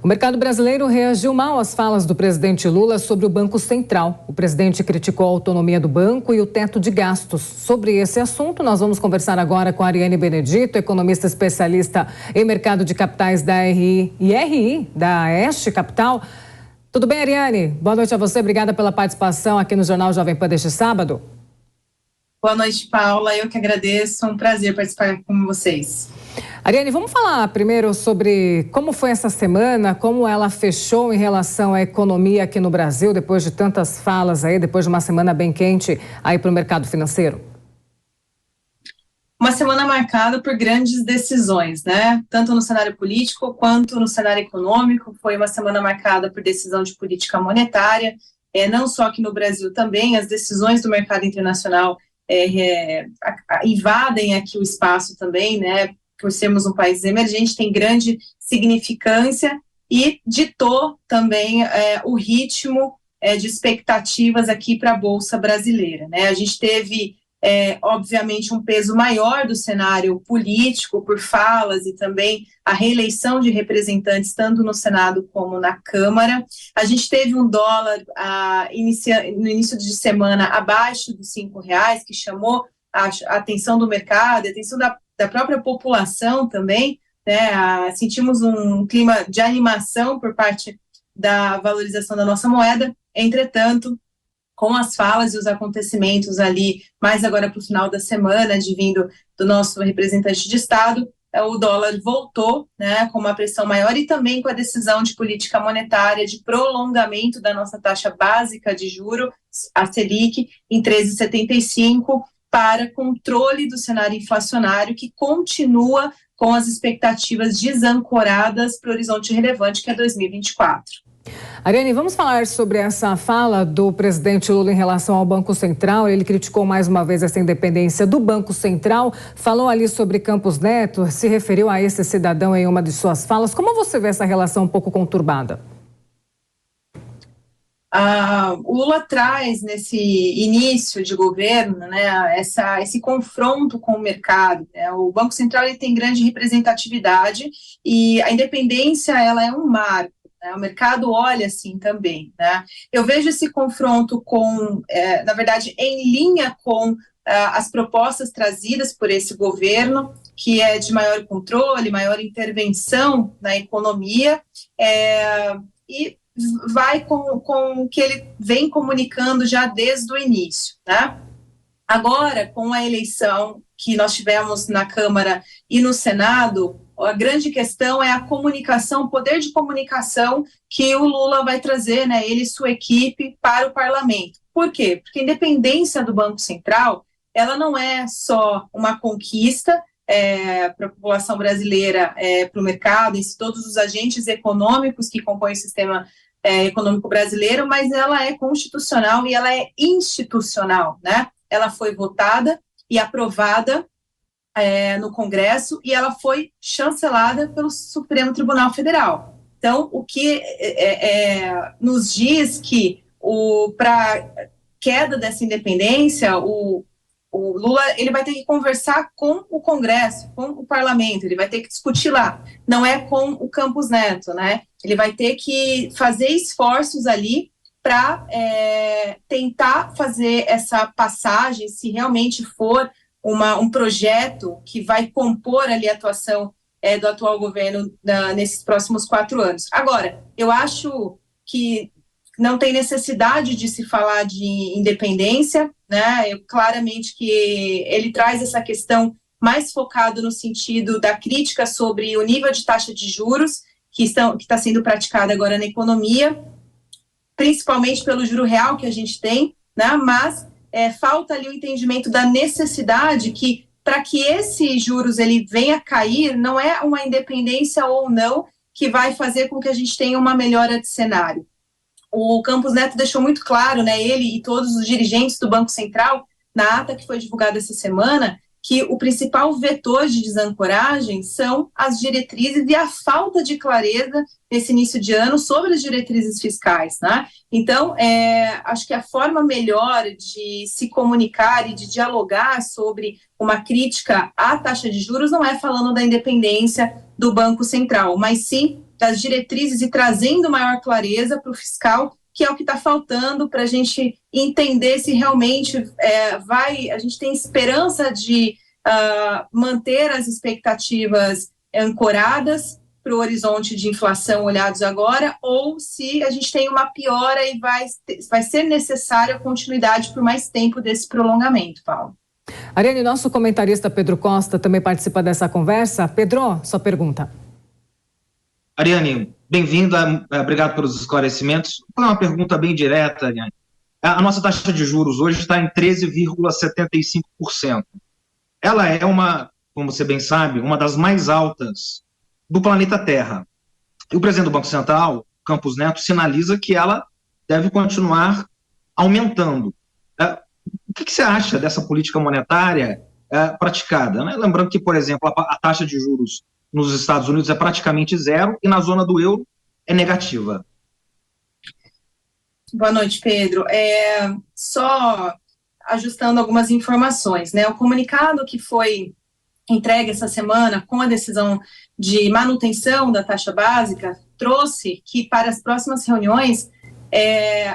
mercado brasileiro reagiu mal às falas do presidente Lula sobre o Banco Central. O presidente criticou a autonomia do banco e o teto de gastos. Sobre esse assunto, nós vamos conversar agora com a Ariane Benedito, economista especialista em mercado de capitais da RI, da Oeste Capital. Tudo bem, Ariane? Boa noite a você. Obrigada pela participação aqui no Jornal Jovem Pan deste sábado. Boa noite, Paula. Eu que agradeço. É um prazer participar com vocês. Ariane, vamos falar primeiro sobre como foi essa semana, como ela fechou em relação à economia aqui no Brasil, depois de tantas falas aí, depois de uma semana bem quente aí para o mercado financeiro. Uma semana marcada por grandes decisões, né? Tanto no cenário político quanto no cenário econômico. Foi uma semana marcada por decisão de política monetária, não só aqui no Brasil também, as decisões do mercado internacional invadem aqui o espaço também, né? Por sermos um país emergente, tem grande significância e ditou também o ritmo de expectativas aqui para a Bolsa Brasileira, né? A gente teve, obviamente, um peso maior do cenário político por falas e também a reeleição de representantes, tanto no Senado como na Câmara. A gente teve um dólar no início de semana abaixo dos R$5, que chamou a atenção do mercado, a atenção da própria população também, né? Sentimos um clima de animação por parte da valorização da nossa moeda. Entretanto, com as falas e os acontecimentos ali, mais agora para o final da semana, advindo do nosso representante de Estado, o dólar voltou, né, com uma pressão maior e também com a decisão de política monetária de prolongamento da nossa taxa básica de juros, a Selic, em 13,75%, para controle do cenário inflacionário, que continua com as expectativas desancoradas para o horizonte relevante, que é 2024. Ariane, vamos falar sobre essa fala do presidente Lula em relação ao Banco Central. Ele criticou mais uma vez essa independência do Banco Central, falou ali sobre Campos Neto, se referiu a esse cidadão em uma de suas falas. Como você vê essa relação um pouco conturbada? O Lula traz nesse início de governo, né, esse confronto com o mercado, né? O Banco Central ele tem grande representatividade e a independência ela é um marco, né? O mercado olha assim também, né? Eu vejo esse confronto na verdade, em linha com as propostas trazidas por esse governo, que é de maior controle, maior intervenção na economia, e vai com o que ele vem comunicando já desde o início, né? Agora, com a eleição que nós tivemos na Câmara e no Senado, a grande questão é a comunicação, o poder de comunicação que o Lula vai trazer, né, ele e sua equipe, para o parlamento. Por quê? Porque a independência do Banco Central, ela não é só uma conquista para a população brasileira, para o mercado, em todos os agentes econômicos que compõem o sistema econômico brasileiro, mas ela é constitucional e ela é institucional, né? Ela foi votada e aprovada no Congresso e ela foi chancelada pelo Supremo Tribunal Federal. Então, o que nos diz que para queda dessa independência, o Lula ele vai ter que conversar com o Congresso, com o Parlamento, ele vai ter que discutir lá, não é com o Campos Neto, né? Ele vai ter que fazer esforços ali para tentar fazer essa passagem, se realmente for um projeto que vai compor ali a atuação do atual governo nesses próximos 4 anos. Agora, eu acho que não tem necessidade de se falar de independência, né? Claramente que ele traz essa questão mais focado no sentido da crítica sobre o nível de taxa de juros que está sendo praticada agora na economia, principalmente pelo juro real que a gente tem, né? Mas falta ali o entendimento da necessidade que, para que esse juros ele venha a cair, não é uma independência ou não que vai fazer com que a gente tenha uma melhora de cenário. O Campos Neto deixou muito claro, né, ele e todos os dirigentes do Banco Central, na ata que foi divulgada essa semana, que o principal vetor de desancoragem são as diretrizes e a falta de clareza nesse início de ano sobre as diretrizes fiscais, né? Então, acho que a forma melhor de se comunicar e de dialogar sobre uma crítica à taxa de juros não é falando da independência do Banco Central, mas sim das diretrizes e trazendo maior clareza para o fiscal, que é o que está faltando para a gente entender se realmente a gente tem esperança de manter as expectativas ancoradas para o horizonte de inflação olhados agora, ou se a gente tem uma piora e vai ser necessária a continuidade por mais tempo desse prolongamento, Paulo. Ariane, nosso comentarista Pedro Costa também participa dessa conversa. Pedro, sua pergunta. Ariane, bem-vinda, obrigado pelos esclarecimentos. Vou fazer uma pergunta bem direta, Ariane. A nossa taxa de juros hoje está em 13,75%. Ela é como você bem sabe, uma das mais altas do planeta Terra. E o presidente do Banco Central, Campos Neto, sinaliza que ela deve continuar aumentando. O que você acha dessa política monetária praticada, né? Lembrando que, por exemplo, a taxa de juros nos Estados Unidos é praticamente zero e na zona do euro é negativa. Boa noite, Pedro. Só ajustando algumas informações, né? O comunicado que foi entregue essa semana com a decisão de manutenção da taxa básica trouxe que para as próximas reuniões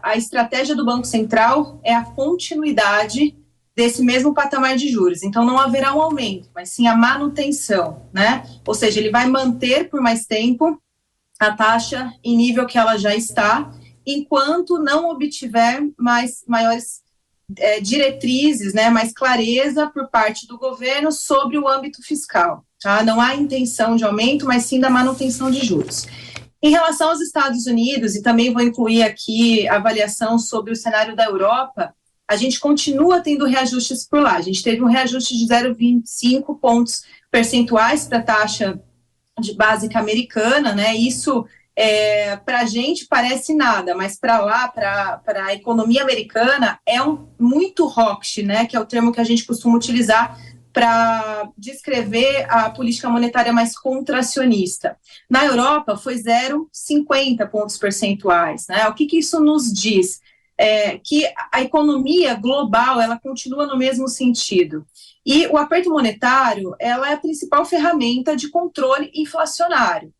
a estratégia do Banco Central é a continuidade desse mesmo patamar de juros. Então, não haverá um aumento, mas sim a manutenção, né? Ou seja, ele vai manter por mais tempo a taxa em nível que ela já está, enquanto não obtiver maiores diretrizes, né, mais clareza por parte do governo sobre o âmbito fiscal. Tá? Não há intenção de aumento, mas sim da manutenção de juros. Em relação aos Estados Unidos, e também vou incluir aqui a avaliação sobre o cenário da Europa, a gente continua tendo reajustes por lá. A gente teve um reajuste de 0,25 pontos percentuais para a taxa de básica americana, né? Isso para a gente parece nada, mas para lá, para a economia americana, é muito hawkish, né? Que é o termo que a gente costuma utilizar para descrever a política monetária mais contracionista. Na Europa, foi 0,50 pontos percentuais, né? O que isso nos diz? Que a economia global, ela continua no mesmo sentido. E o aperto monetário, ela é a principal ferramenta de controle inflacionário.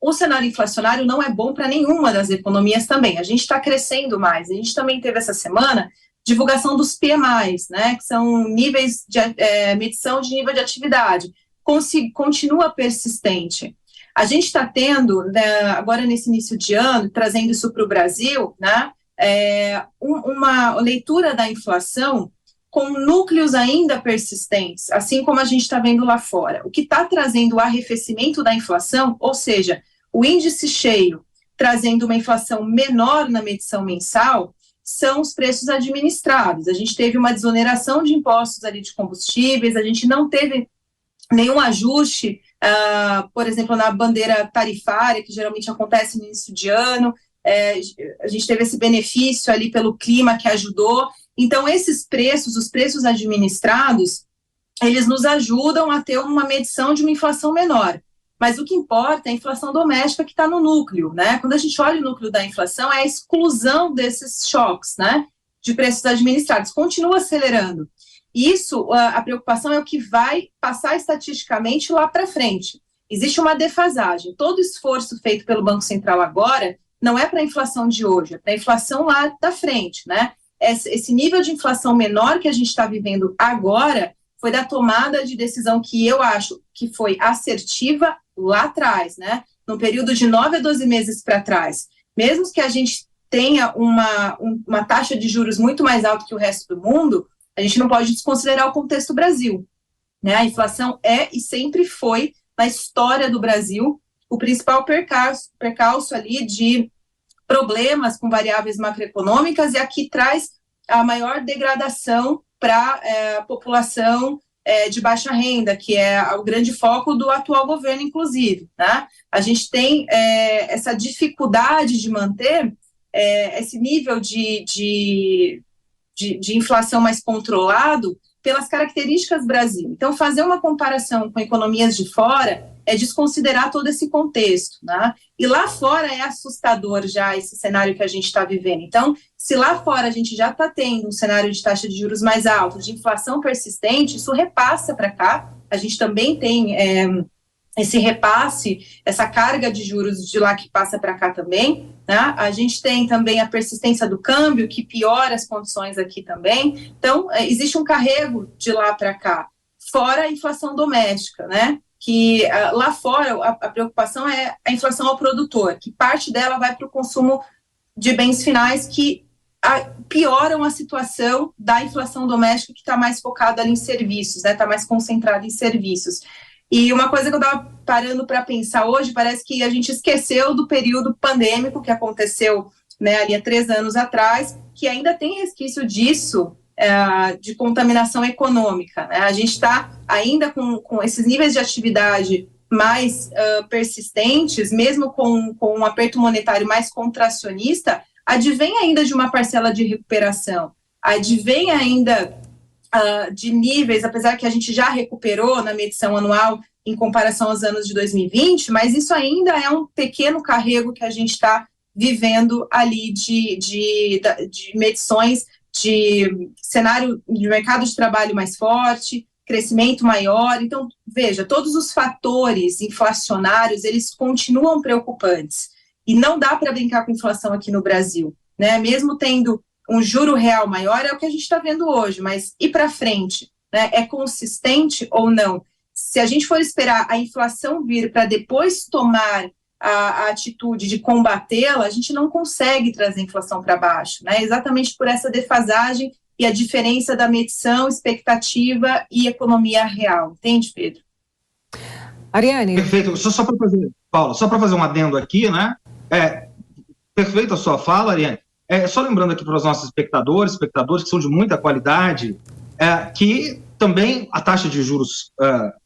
O cenário inflacionário não é bom para nenhuma das economias também. A gente está crescendo mais. A gente também teve essa semana divulgação dos PMIs, né, que são níveis de medição de nível de atividade. Continua persistente. A gente está tendo, né, agora nesse início de ano, trazendo isso para o Brasil, né, uma leitura da inflação com núcleos ainda persistentes, assim como a gente está vendo lá fora. O que está trazendo o arrefecimento da inflação, ou seja, o índice cheio trazendo uma inflação menor na medição mensal, são os preços administrados. A gente teve uma desoneração de impostos ali de combustíveis, a gente não teve nenhum ajuste, por exemplo, na bandeira tarifária, que geralmente acontece no início de ano, a gente teve esse benefício ali pelo clima que ajudou. Então, esses preços, os preços administrados, eles nos ajudam a ter uma medição de uma inflação menor. Mas o que importa é a inflação doméstica que está no núcleo, né? Quando a gente olha o núcleo da inflação, é a exclusão desses choques, né? De preços administrados. Continua acelerando. Isso, a preocupação é o que vai passar estatisticamente lá para frente. Existe uma defasagem. Todo esforço feito pelo Banco Central agora não é para a inflação de hoje, é para a inflação lá da frente, né? Esse nível de inflação menor que a gente está vivendo agora foi da tomada de decisão que eu acho que foi assertiva lá atrás, né? No período de 9 a 12 meses para trás. Mesmo que a gente tenha uma taxa de juros muito mais alta que o resto do mundo, a gente não pode desconsiderar o contexto Brasil, né? A inflação é e sempre foi, na história do Brasil, o principal percalço ali de problemas com variáveis macroeconômicas, e aqui traz a maior degradação para a população de baixa renda, que é o grande foco do atual governo, inclusive, né? A gente tem essa dificuldade de manter esse nível de inflação mais controlado pelas características do Brasil. Então, fazer uma comparação com economias de fora é desconsiderar todo esse contexto, né? E lá fora é assustador já esse cenário que a gente está vivendo. Então, se lá fora a gente já está tendo um cenário de taxa de juros mais alto, de inflação persistente, isso repassa para cá. A gente também tem esse repasse, essa carga de juros de lá que passa para cá também, né? A gente tem também a persistência do câmbio, que piora as condições aqui também. Então, existe um carrego de lá para cá, fora a inflação doméstica, né? Que lá fora a preocupação é a inflação ao produtor, que parte dela vai para o consumo de bens finais, que pioram a situação da inflação doméstica, que está mais focada ali em serviços, né? Está mais concentrada em serviços. E uma coisa que eu estava parando para pensar hoje, parece que a gente esqueceu do período pandêmico que aconteceu, né, ali há 3 anos atrás, que ainda tem resquício disso, de contaminação econômica, né? A gente está ainda com esses níveis de atividade mais persistentes, mesmo com um aperto monetário mais contracionista, advém ainda de uma parcela de recuperação, advém ainda de níveis, apesar que a gente já recuperou na medição anual em comparação aos anos de 2020, mas isso ainda é um pequeno carrego que a gente está vivendo ali de medições de cenário de mercado de trabalho mais forte, crescimento maior. Então, veja, todos os fatores inflacionários, eles continuam preocupantes. E não dá para brincar com inflação aqui no Brasil, né? Mesmo tendo um juro real maior, é o que a gente está vendo hoje, mas e para frente, né? É consistente ou não? Se a gente for esperar a inflação vir para depois tomar a atitude de combatê-la, a gente não consegue trazer a inflação para baixo, né? Exatamente por essa defasagem e a diferença da medição, expectativa e economia real. Entende, Pedro? Ariane. Perfeito. Só para fazer, Paulo, só para fazer um adendo aqui, né? Perfeito a sua fala, Ariane. Só lembrando aqui para os nossos espectadores que são de muita qualidade, que também a taxa de juros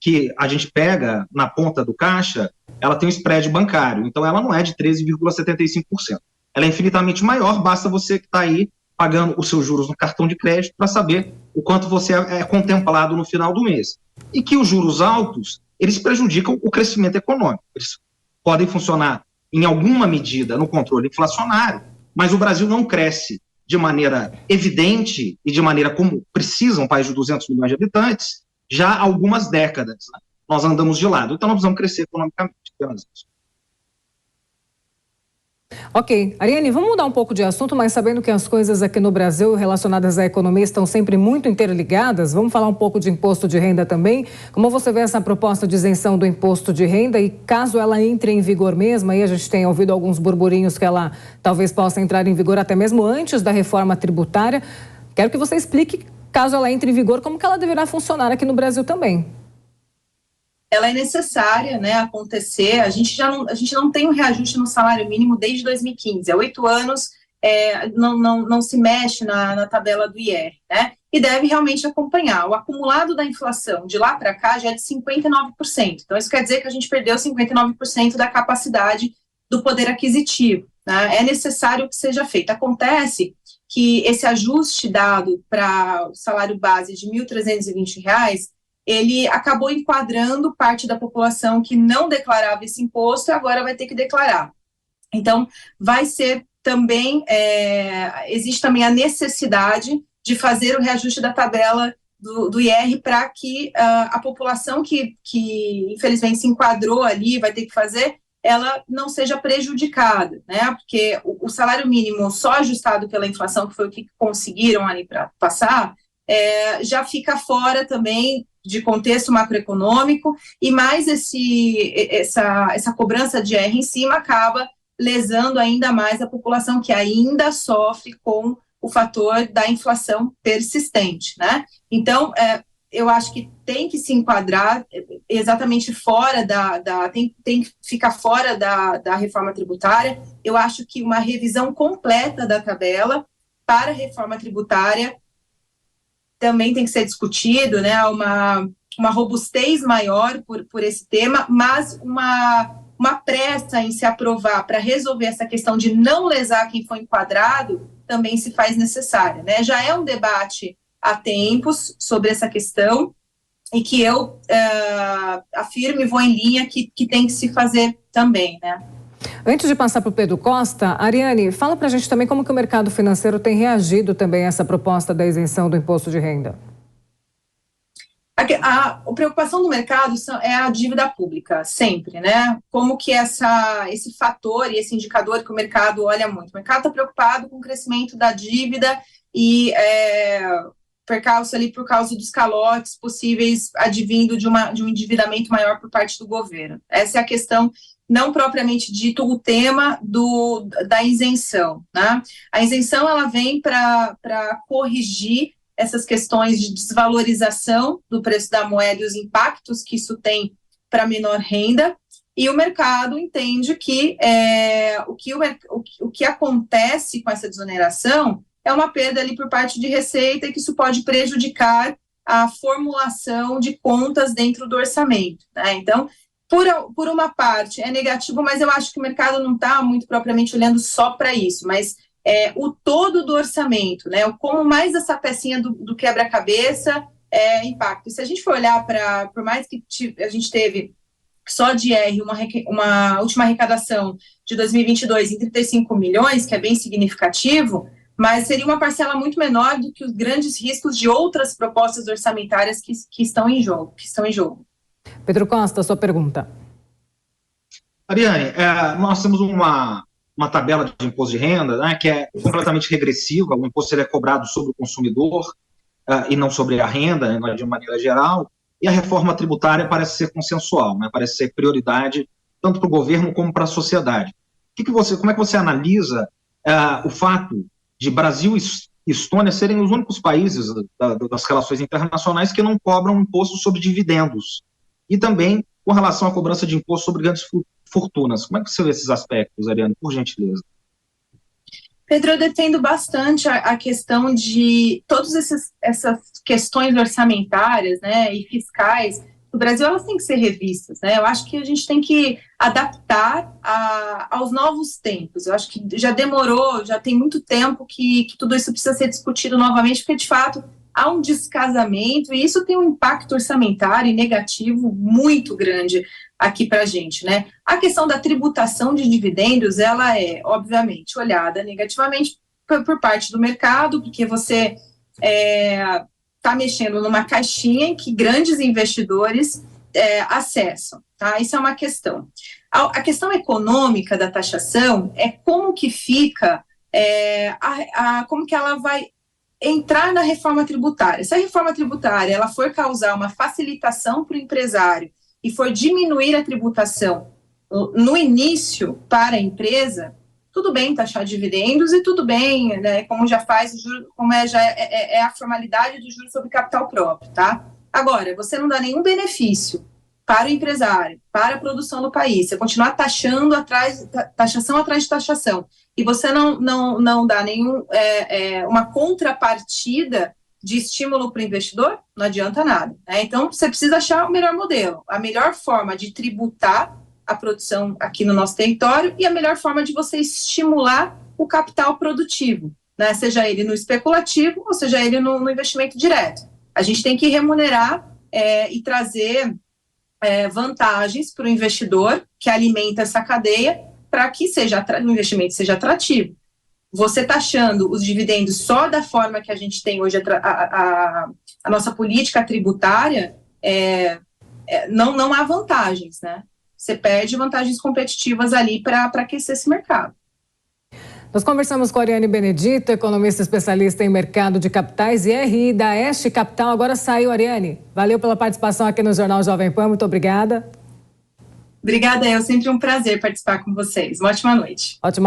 que a gente pega na ponta do caixa, ela tem um spread bancário, então ela não é de 13,75%. Ela é infinitamente maior, basta você que está aí pagando os seus juros no cartão de crédito para saber o quanto você é contemplado no final do mês. E que os juros altos, eles prejudicam o crescimento econômico. Eles podem funcionar em alguma medida no controle inflacionário, mas o Brasil não cresce de maneira evidente e de maneira como precisa um país de 200 milhões de habitantes já há algumas décadas. Né? Nós andamos de lado, então nós precisamos crescer economicamente. Apenas isso. Ok. Ariane, vamos mudar um pouco de assunto, mas sabendo que as coisas aqui no Brasil relacionadas à economia estão sempre muito interligadas, vamos falar um pouco de imposto de renda também. Como você vê essa proposta de isenção do imposto de renda e caso ela entre em vigor mesmo, aí a gente tem ouvido alguns burburinhos que ela talvez possa entrar em vigor até mesmo antes da reforma tributária. Quero que você explique, caso ela entre em vigor, como que ela deverá funcionar aqui no Brasil também. Ela é necessária, né, acontecer. A gente não tem um reajuste no salário mínimo desde 2015. Há 8 anos não se mexe na tabela do IR, né? E deve realmente acompanhar. O acumulado da inflação de lá para cá já é de 59%. Então, isso quer dizer que a gente perdeu 59% da capacidade do poder aquisitivo, né? É necessário que seja feito. Acontece que esse ajuste dado para o salário base de R$ 1.320, ele acabou enquadrando parte da população que não declarava esse imposto e agora vai ter que declarar. Então, vai ser também, existe também a necessidade de fazer o reajuste da tabela do IR para que a população que infelizmente se enquadrou ali, vai ter que fazer, ela não seja prejudicada, né? Porque o salário mínimo só ajustado pela inflação, que foi o que conseguiram ali para passar, já fica fora também de contexto macroeconômico, e mais essa cobrança de IR em cima acaba lesando ainda mais a população que ainda sofre com o fator da inflação persistente, né? Então, eu acho que tem que se enquadrar exatamente fora tem que ficar fora da reforma tributária. Eu acho que uma revisão completa da tabela para a reforma tributária também tem que ser discutido, né, uma robustez maior por esse tema, mas uma pressa em se aprovar para resolver essa questão de não lesar quem foi enquadrado também se faz necessária, né? Já é um debate há tempos sobre essa questão e que eu afirmo e vou em linha que tem que se fazer também, né? Antes de passar para o Pedro Costa, Ariane, fala para a gente também como que o mercado financeiro tem reagido também a essa proposta da isenção do imposto de renda. A preocupação do mercado é a dívida pública, sempre, né? Como que esse fator e esse indicador que o mercado olha muito. O mercado está preocupado com o crescimento da dívida e percalço ali por causa dos calotes possíveis advindo de um endividamento maior por parte do governo. Essa é a questão, não propriamente dito o tema da isenção, né? A isenção, ela vem para corrigir essas questões de desvalorização do preço da moeda e os impactos que isso tem para menor renda, e o mercado entende que o que acontece com essa desoneração é uma perda ali por parte de receita e que isso pode prejudicar a formulação de contas dentro do orçamento, né? Então, por uma parte é negativo, mas eu acho que o mercado não está muito propriamente olhando só para isso, mas o todo do orçamento, né? Como mais essa pecinha do quebra-cabeça impacta. Se a gente for olhar por mais que a gente teve só de IR uma última arrecadação de 2022 em 35 milhões, que é bem significativo, mas seria uma parcela muito menor do que os grandes riscos de outras propostas orçamentárias que estão em jogo. Pedro Costa, sua pergunta. Ariane, nós temos uma tabela de imposto de renda, né, que é completamente regressiva. O imposto ele é cobrado sobre o consumidor e não sobre a renda, né, de maneira geral, e a reforma tributária parece ser consensual, né, parece ser prioridade tanto para o governo como para a sociedade. Como é que você analisa o fato de Brasil e Estônia serem os únicos países das relações internacionais que não cobram imposto sobre dividendos, e também com relação à cobrança de imposto sobre grandes fortunas? Como é que você vê esses aspectos, Ariane, por gentileza? Pedro, eu defendo bastante a questão de todas essas questões orçamentárias, né, e fiscais do Brasil, elas têm que ser revistas, né? Eu acho que a gente tem que adaptar aos novos tempos. Eu acho que já demorou, já tem muito tempo que tudo isso precisa ser discutido novamente, porque, de fato, há um descasamento, e isso tem um impacto orçamentário negativo muito grande aqui para a gente, né? A questão da tributação de dividendos, ela é, obviamente, olhada negativamente por parte do mercado, porque você está mexendo numa caixinha em que grandes investidores acessam, tá? Isso é uma questão. A questão econômica da taxação é como que fica, como que ela vai entrar na reforma tributária. Se a reforma tributária ela for causar uma facilitação para o empresário e for diminuir a tributação no início para a empresa, tudo bem taxar dividendos e tudo bem, né, como já faz, como já é a formalidade do juros sobre capital próprio, tá? Agora, você não dá nenhum benefício para o empresário, para a produção do país, você continuar taxação atrás de taxação, e você não dá uma contrapartida de estímulo para o investidor, não adianta nada, né? Então, você precisa achar o melhor modelo, a melhor forma de tributar a produção aqui no nosso território e a melhor forma de você estimular o capital produtivo, né? Seja ele no especulativo ou seja ele no investimento direto. A gente tem que remunerar e trazer vantagens para o investidor que alimenta essa cadeia para que o investimento seja atrativo. Você taxando os dividendos só da forma que a gente tem hoje a nossa política tributária, não há vantagens, né? Você perde vantagens competitivas ali para aquecer esse mercado. Nós conversamos com a Ariane Benedito, economista especialista em mercado de capitais e RI da Este Capital. Agora saiu, Ariane. Valeu pela participação aqui no Jornal Jovem Pan. Muito obrigada. Obrigada, é sempre um prazer participar com vocês. Uma ótima noite. Ótima